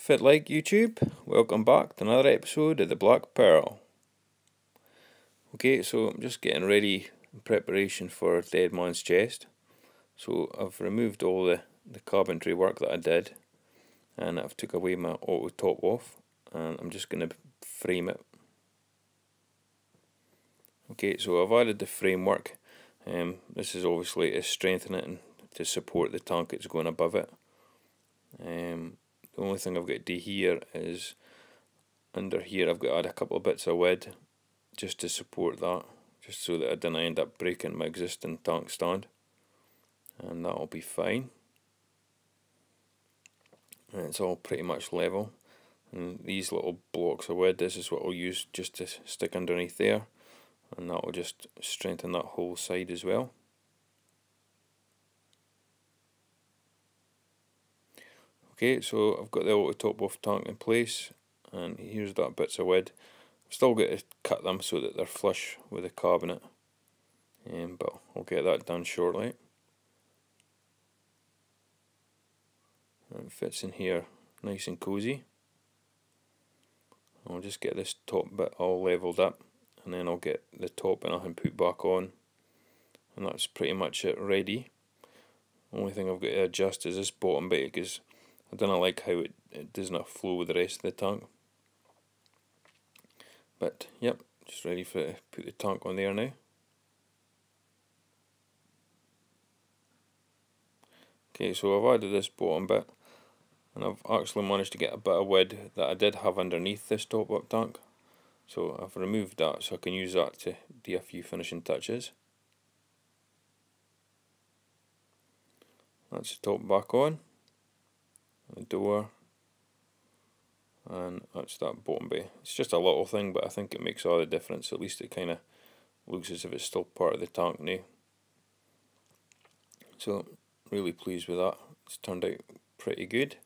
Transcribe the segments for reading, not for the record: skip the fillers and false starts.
If it like YouTube, welcome back to another episode of the Black Pearl. Okay, so I'm just getting ready in preparation for Dead Man's Chest. So I've removed all the carpentry work that I did, and I've took away my auto top off, and I'm just going to frame it. Okay, so I've added the framework. This is obviously to strengthen it and to support the tank that's going above it. The only thing I've got to do here is, under here I've got to add a couple of bits of wood just to support that, just so that I didn't end up breaking my existing tank stand, and that'll be fine. And it's all pretty much level, and these little blocks of wood, this is what I'll use just to stick underneath there, and that will just strengthen that whole side as well. Okay, so I've got the auto top off tank in place, and here's that bits of wood. I've still got to cut them so that they're flush with the cabinet, but I'll get that done shortly. And it fits in here nice and cosy. I'll just get this top bit all levelled up, and then I'll get the top and I can put back on, and that's pretty much it ready. Only thing I've got to adjust is this bottom bit, because I don't like how it does not flow with the rest of the tank. But yep, just ready for it to put the tank on there now. Okay, so I've added this bottom bit, and I've actually managed to get a bit of wood that I did have underneath this top up tank. So I've removed that so I can use that to do a few finishing touches. That's the top back on, the door, and that's that bottom bay. It's just a little thing, but I think it makes all the difference. At least it kind of looks as if it's still part of the tank now. So really pleased with that. It's turned out pretty good,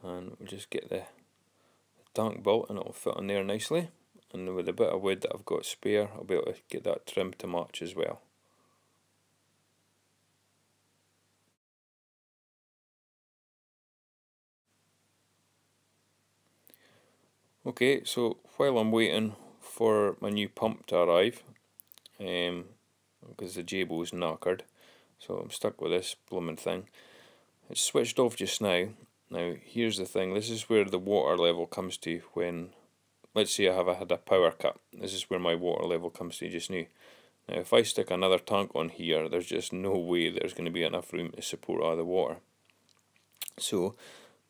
and we'll just get the tank built and it'll fit on there nicely. And with a bit of wood that I've got spare, I'll be able to get that trimmed to match as well. Okay, so while I'm waiting for my new pump to arrive, because the Jable's knackered, so I'm stuck with this blooming thing. It's switched off just now. Now here's the thing, this is where the water level comes to when, let's say I had a power cut. This is where my water level comes to just now. Now if I stick another tank on here, there's just no way there's going to be enough room to support all the water. So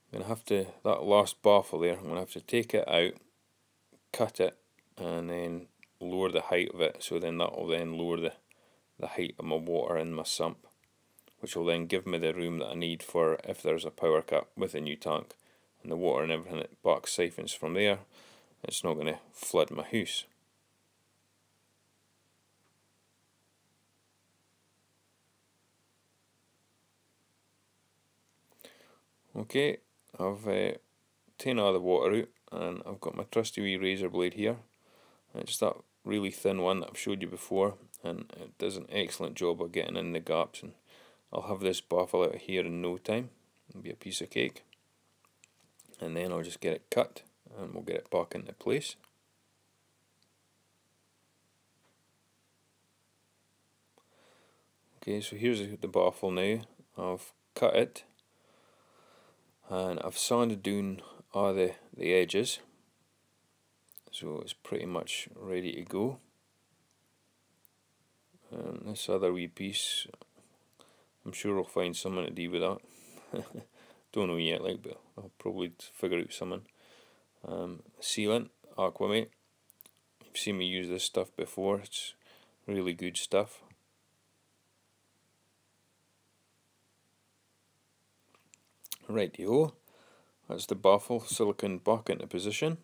I'm going to have to, that last baffle there, I'm going to have to take it out, cut it, and then lower the height of it, so then that will then lower the height of my water in my sump, which will then give me the room that I need for if there's a power cut with a new tank, and the water and everything that back siphons from there, it's not going to flood my house. Okay, I've taken all the water out, and I've got my trusty wee razor blade here. It's that really thin one that I've showed you before, and it does an excellent job of getting in the gaps, and I'll have this baffle out of here in no time. It'll be a piece of cake. And then I'll just get it cut, and we'll get it back into place. Okay, so here's the baffle now. I've cut it, and I've sanded down all the edges, so it's pretty much ready to go. And this other wee piece, I'm sure I'll find something to do with that. Don't know yet, like, but I'll probably figure out something. Sealant, Aqua Mate. You've seen me use this stuff before, it's really good stuff. Rightio, that's the baffle silicone back into position,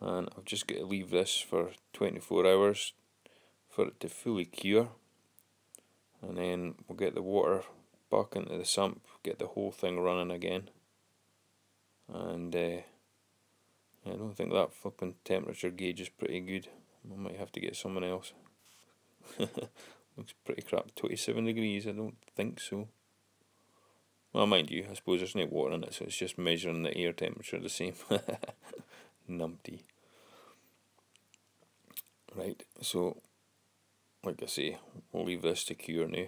and I've just got to leave this for 24 hours for it to fully cure, and then we'll get the water back into the sump, get the whole thing running again. And I don't think that flipping temperature gauge is pretty good. I might have to get someone else. Looks pretty crap. 27 degrees, I don't think so. Well, mind you, I suppose there's no water in it, so it's just measuring the air temperature the same. Numpty. Right, so like I say, we'll leave this to cure now.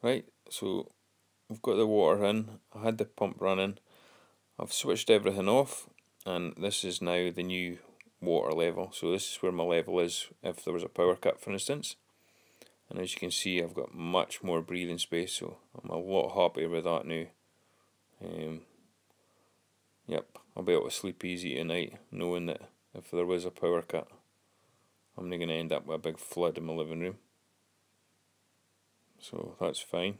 Right, so we've got the water in, I had the pump running, I've switched everything off, and this is now the new water level. So this is where my level is if there was a power cut, for instance. And as you can see, I've got much more breathing space, so I'm a lot happier with that now. Yep, I'll be able to sleep easy tonight, knowing that if there was a power cut, I'm not going to end up with a big flood in my living room. So that's fine.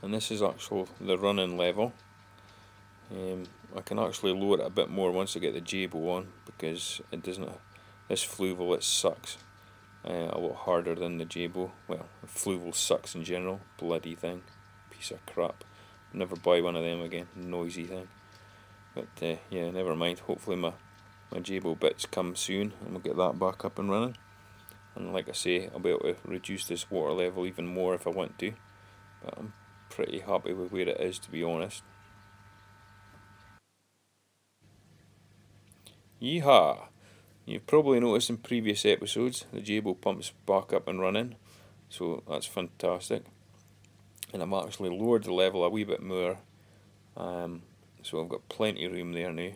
And this is actually the running level. I can actually lower it a bit more once I get the Jabo on, because it doesn't. This Fluval, it sucks a lot harder than the Jabo. Well, Fluval sucks in general. Bloody thing, piece of crap. Never buy one of them again. Noisy thing. But yeah, never mind. Hopefully my Jabo bits come soon, and we'll get that back up and running. And like I say, I'll be able to reduce this water level even more if I want to. But I'm pretty happy with where it is, to be honest. Yeehaw! You've probably noticed in previous episodes the Jabo pump's back up and running, so that's fantastic. And I've actually lowered the level a wee bit more, so I've got plenty of room there now,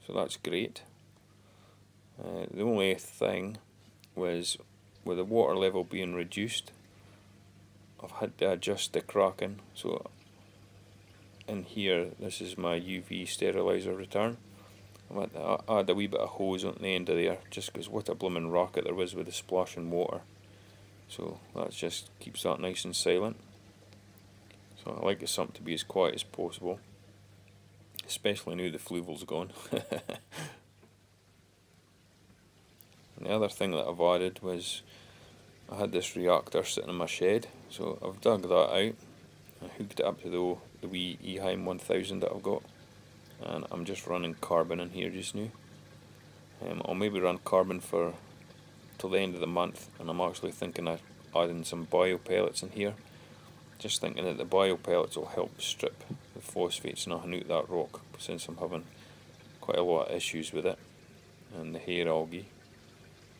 so that's great. The only thing was, with the water level being reduced, I've had to adjust the cracking. So in here, this is my UV sterilizer return. I've had to add a wee bit of hose on the end of there, just because what a blooming rocket there was with the splashing water. So that just keeps that nice and silent. So I like the sump to be as quiet as possible, especially now the Fluval's gone. And the other thing that I've added was, I had this reactor sitting in my shed, so I've dug that out and hooked it up to the wee Eheim 1000 that I've got. And I'm just running carbon in here just now. I'll maybe run carbon for till the end of the month, and I'm actually thinking of adding some bio pellets in here. Just thinking that the bio pellets will help strip the phosphates nothing out that rock, since I'm having quite a lot of issues with it and the hair algae.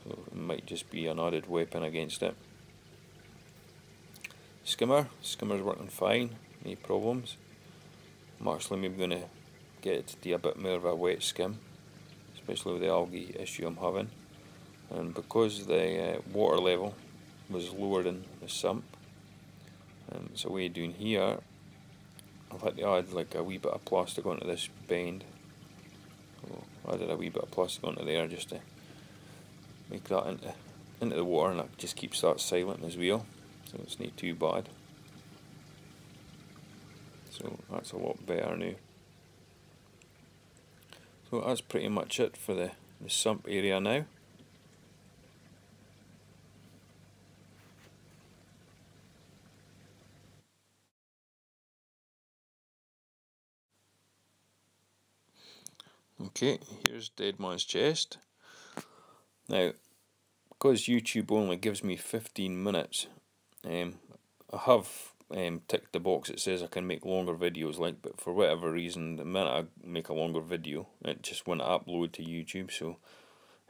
So it might just be an added weapon against it. Skimmer's working fine, no problems. I'm actually maybe going to get it to do a bit more of a wet skim, especially with the algae issue I'm having. And because the water level was lower in the sump, so what you're doing here, I've had to add like a wee bit of plastic onto this bend. So I added a wee bit of plastic onto there just to make that into the water, and that just keeps that silent as well, so it's not too bad. So that's a lot better now. So that's pretty much it for the sump area now. Okay, here's Dead Man's Chest. Now, because YouTube only gives me 15 minutes, I have ticked the box that says I can make longer videos, but for whatever reason, the minute I make a longer video, it just won't upload to YouTube. So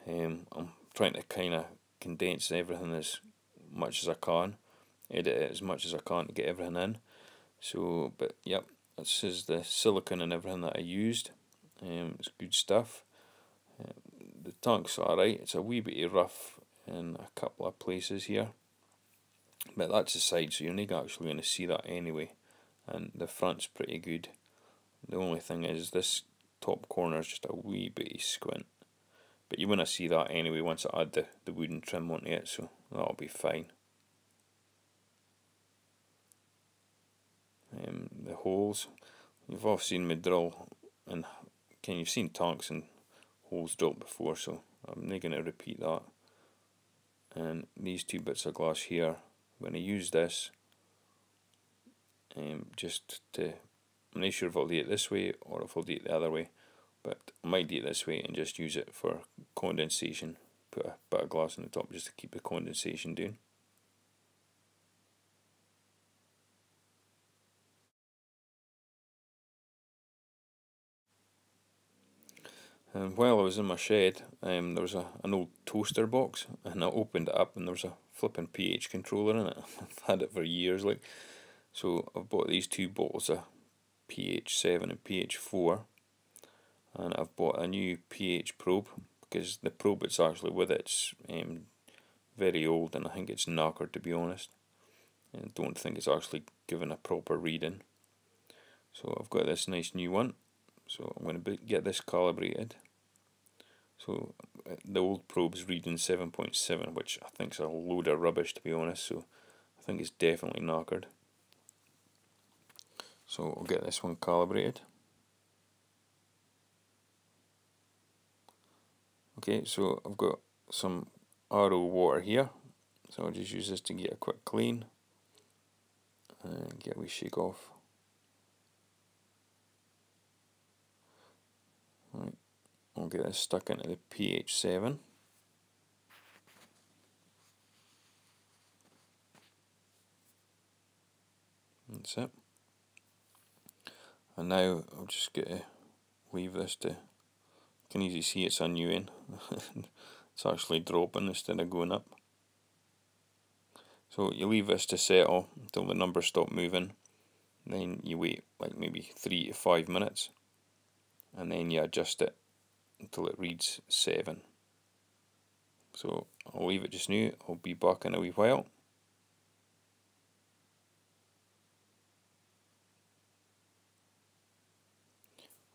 I'm trying to kind of condense everything as much as I can, edit it as much as I can to get everything in. So, but yep, this is the silicone and everything that I used. It's good stuff. The tank's alright, it's a wee bit rough in a couple of places here, but that's the side, so you're not actually going to see that anyway, and the front's pretty good. The only thing is this top corner is just a wee bit squint, but you want to see that anyway once I add the wooden trim onto it, so that'll be fine. The holes, you've all seen me drill, and you've seen tanks and holes drilled before, so I'm not going to repeat that. And these two bits of glass here, I'm going to use this just to, I'm not sure if I'll do it this way or if I'll do it the other way. but I might do it this way and just use it for condensation. Put a bit of glass on the top just to keep the condensation down. And while I was in my shed, there was an old toaster box, and I opened it up and there was a flipping pH controller in it. I've had it for years, like. So I've bought these two bottles of pH 7 and pH 4, and I've bought a new pH probe, because the probe that's actually with it's very old, and I think it's knackered, to be honest. I don't think it's actually given a proper reading. So I've got this nice new one, so I'm going to get this calibrated. So the old probe's reading 7.7, which I think is a load of rubbish, to be honest, so I think it's definitely knackered. So I'll get this one calibrated. Okay, so I've got some RO water here, so I'll just use this to get a quick clean and get a wee shake off. Right, I'll get this stuck into the pH 7. That's it. And now I'll just get to leave this to, you can easily see it's unewing. It's actually dropping instead of going up. So you leave this to settle until the numbers stop moving, then you wait like maybe 3 to 5 minutes, and then you adjust it until it reads 7. So I'll leave it just now, I'll be back in a wee while.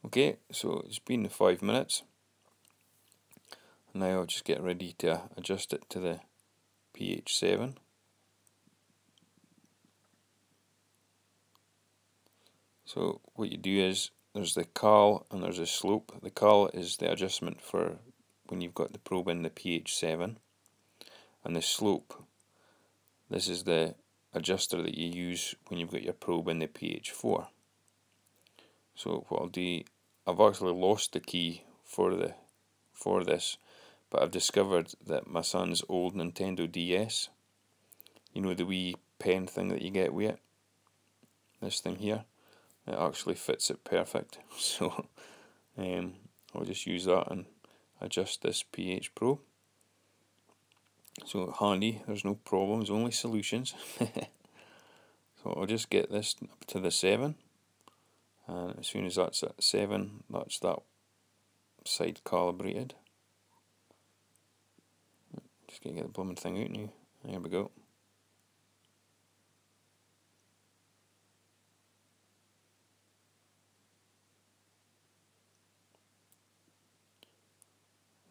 Okay, so it's been 5 minutes. Now I'll just get ready to adjust it to the pH 7. So what you do is, there's the cal and there's a slope. The cal is the adjustment for when you've got the probe in the pH 7, and the slope, this is the adjuster that you use when you've got your probe in the pH 4. So what I'll do, I've actually lost the key for this, but I've discovered that my son's old Nintendo DS, you know, the wee pen thing that you get with it, this thing here, it actually fits it perfect. So I'll just use that and adjust this pH probe. So handy, there's no problems, only solutions. So I'll just get this up to the 7, and as soon as that's at 7, that's that side calibrated. Just gotta get the blooming thing out now. There we go.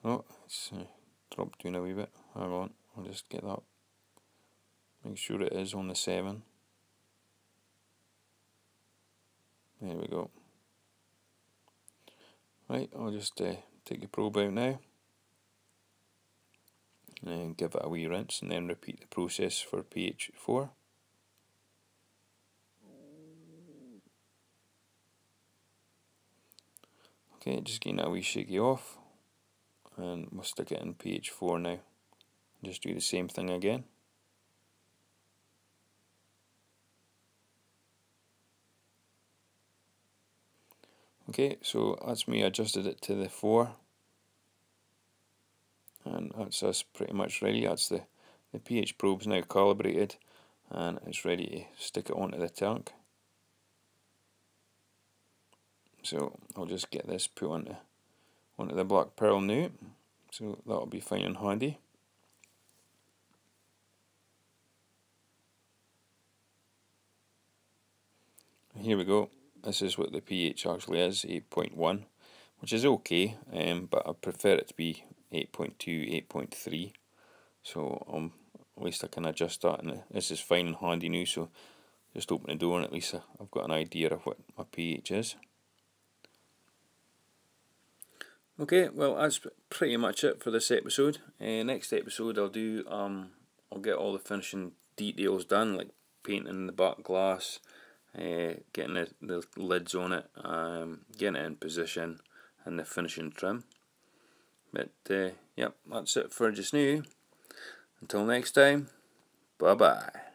Oh, it's dropped down a wee bit. Hang on, I'll just get that. Make sure it is on the 7. There we go. Right, I'll just take the probe out now and give it a wee rinse, and then repeat the process for pH 4. Okay, just getting a wee shaky off, and we'll stick it in pH 4 now. Just do the same thing again. Okay, so that's me adjusted it to the 4, and that's us pretty much ready. That's the pH probe's now calibrated, and it's ready to stick it onto the tank. So I'll just get this put onto the black pearl now, so that'll be fine and handy. Here we go. This is what the pH actually is, 8.1, which is okay, but I prefer it to be 8.2, 8.3. So at least I can adjust that, and this is fine and handy now. So just open the door, and at least I've got an idea of what my pH is. Okay, well that's pretty much it for this episode. Next episode I'll do I'll get all the finishing details done, like painting the back glass, getting the lids on it, getting it in position, and the finishing trim. But yep, that's it for just now. Until next time, bye bye.